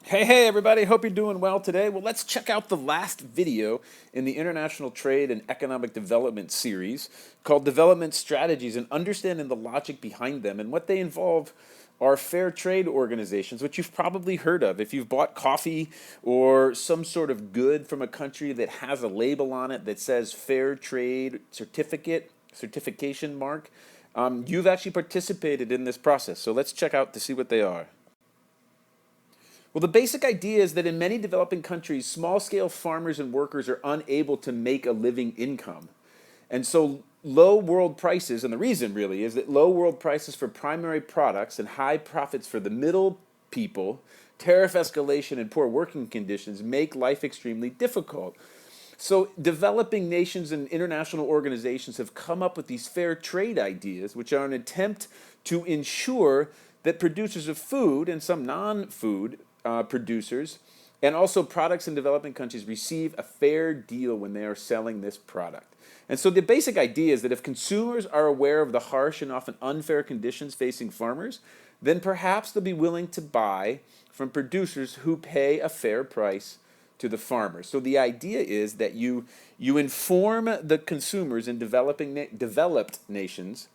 Hey everybody, hope you're doing well today. Well, let's check out the last video in the International Trade and Economic Development series called Development Strategies and Understanding the Logic Behind Them. And what they involve are fair trade organizations, which you've probably heard of. If you've bought coffee or some sort of good from a country that has a label on it that says fair trade certification mark, you've actually participated in this process. So let's check out to see what they are. Well, the basic idea is that in many developing countries, small-scale farmers and workers are unable to make a living income. And so low world prices, and the reason really is that low world prices for primary products and high profits for the middle people, tariff escalation and poor working conditions make life extremely difficult. So developing nations and international organizations have come up with these fair trade ideas, which are an attempt to ensure that producers of food and some non-food producers and also products in developing countries receive a fair deal when they are selling this product. And so the basic idea is that if consumers are aware of the harsh and often unfair conditions facing farmers, then perhaps they'll be willing to buy from producers who pay a fair price to the farmers. So the idea is that you inform the consumers in developed nations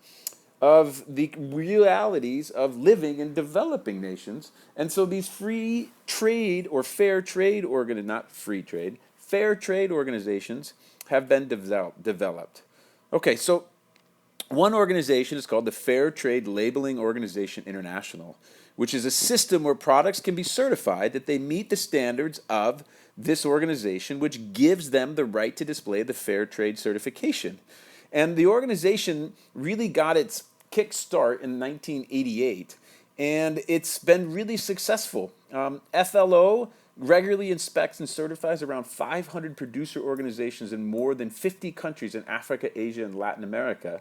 of the realities of living in developing nations. And so these free trade or fair trade fair trade organizations have been developed. Okay, so one organization is called the Fair Trade Labeling Organization International, which is a system where products can be certified that they meet the standards of this organization, which gives them the right to display the Fair Trade certification. And the organization really got its kickstart in 1988, and it's been really successful. FLO regularly inspects and certifies around 500 producer organizations in more than 50 countries in Africa, Asia, and Latin America,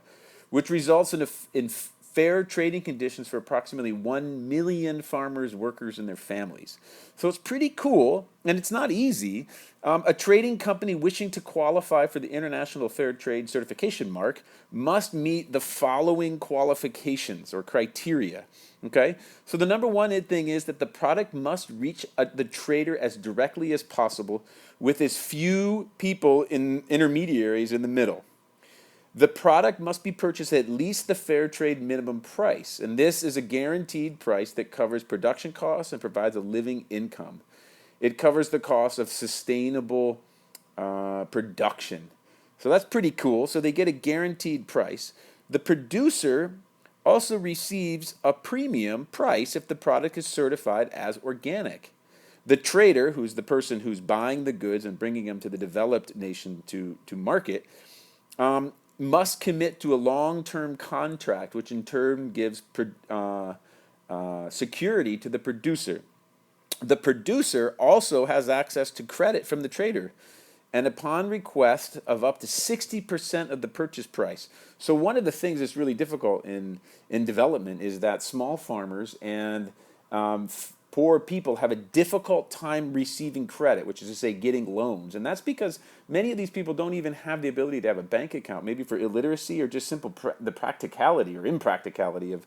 which results in fair trading conditions for approximately 1 million farmers, workers, and their families. So it's pretty cool, and it's not easy. A trading company wishing to qualify for the International Fair Trade Certification mark must meet the following qualifications or criteria. Okay, so the number one thing is that the product must reach the trader as directly as possible with as few people intermediaries in the middle. The product must be purchased at least the fair trade minimum price, and this is a guaranteed price that covers production costs and provides a living income. It covers the cost of sustainable production. So that's pretty cool. So they get a guaranteed price. The producer also receives a premium price if the product is certified as organic. The trader, who's the person who's buying the goods and bringing them to the developed nation to market, must commit to a long-term contract, which in turn gives security to the producer. The producer also has access to credit from the trader, and upon request of up to 60% of the purchase price. So one of the things that's really difficult in development is that small farmers and poor people have a difficult time receiving credit, which is to say getting loans. And that's because many of these people don't even have the ability to have a bank account, maybe for illiteracy or just simple the practicality or impracticality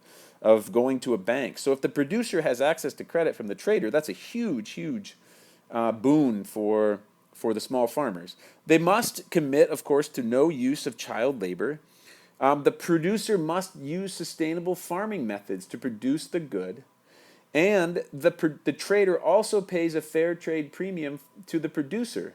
of going to a bank. So if the producer has access to credit from the trader, that's a huge boon for the small farmers. They must commit, of course, to no use of child labor. The producer must use sustainable farming methods to produce the good. And the trader also pays a fair trade premium to the producer.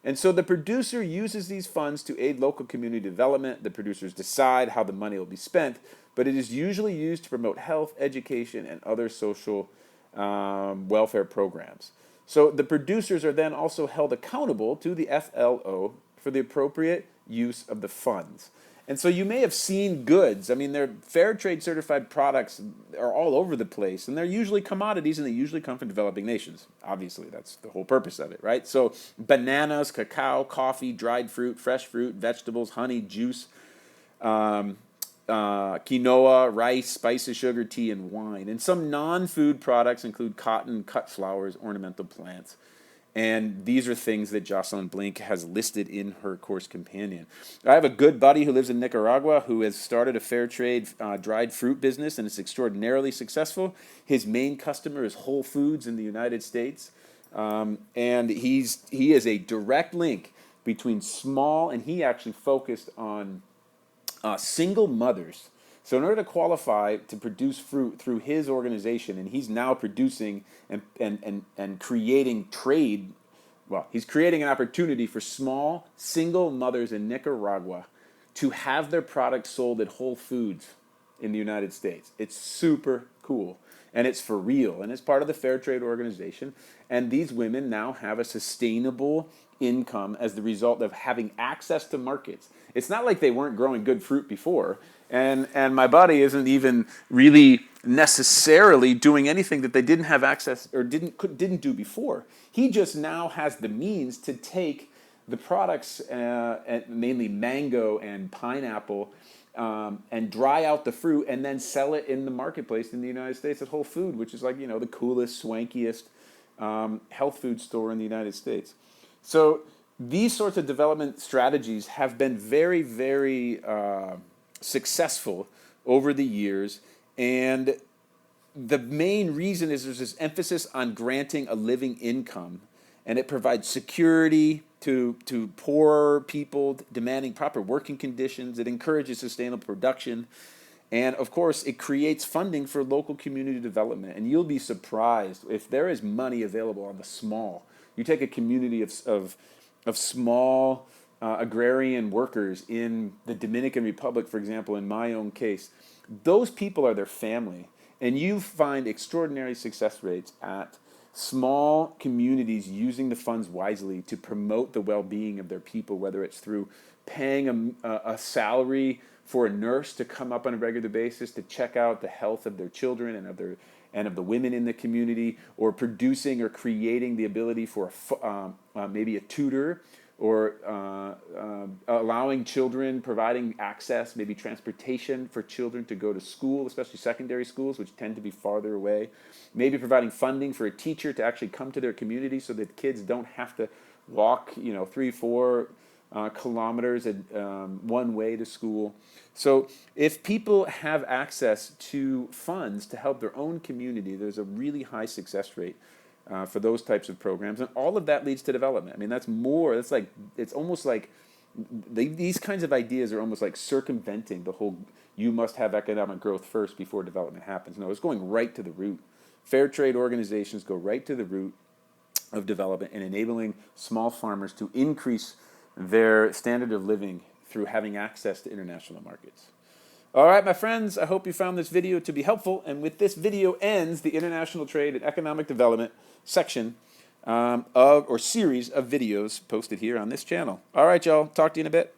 And so the producer uses these funds to aid local community development. The producers decide how the money will be spent, but it is usually used to promote health, education, and other social welfare programs. So the producers are then also held accountable to the FLO for the appropriate use of the funds. And so you may have seen goods. I mean, their fair trade certified products are all over the place, and they're usually commodities, and they usually come from developing nations. Obviously, that's the whole purpose of it, right? So bananas, cacao, coffee, dried fruit, fresh fruit, vegetables, honey, juice, quinoa, rice, spices, sugar, tea, and wine. And some non-food products include cotton, cut flowers, ornamental plants, And these are things that Jocelyn Blink has listed in her course companion. I have a good buddy who lives in Nicaragua who has started a Fairtrade dried fruit business, and it's extraordinarily successful. His main customer is Whole Foods in the United States. And he is a direct link between small, and he actually focused on single mothers. So in order to qualify to produce fruit through his organization, and he's now producing and creating trade, well, he's creating an opportunity for small single mothers in Nicaragua to have their products sold at Whole Foods in the United States. It's super cool. And it's for real. And it's part of the Fairtrade organization. And these women now have a sustainable income as the result of having access to markets. It's not like they weren't growing good fruit before. And my buddy isn't even really necessarily doing anything that they didn't have access or didn't do before. He just now has the means to take the products, mainly mango and pineapple, and dry out the fruit and then sell it in the marketplace in the United States at Whole Food, which is like, the coolest, swankiest health food store in the United States. So these sorts of development strategies have been very, very successful over the years. And the main reason is there's this emphasis on granting a living income, and it provides security to poor people demanding proper working conditions. It encourages sustainable production. And of course, it creates funding for local community development. And you'll be surprised if there is money available on the small. You take a community of small agrarian workers in the Dominican Republic, for example, in my own case, those people are their family. And you find extraordinary success rates at small communities using the funds wisely to promote the well-being of their people, whether it's through paying a salary for a nurse to come up on a regular basis to check out the health of their children and of the women in the community, or producing or creating the ability for maybe a tutor, or allowing children, providing access, maybe transportation for children to go to school, especially secondary schools, which tend to be farther away. Maybe providing funding for a teacher to actually come to their community so that kids don't have to walk, 3-4 kilometers one way to school. So if people have access to funds to help their own community, there's a really high success rate for those types of programs, and all of that leads to development. I mean, it's almost like these kinds of ideas are almost like circumventing the whole you must have economic growth first before development happens. No, it's going right to the root. Fair trade organizations go right to the root of development and enabling small farmers to increase their standard of living through having access to international markets. All right, my friends, I hope you found this video to be helpful. And with this video ends the International Trade and Economic Development section series of videos posted here on this channel. All right, y'all. Talk to you in a bit.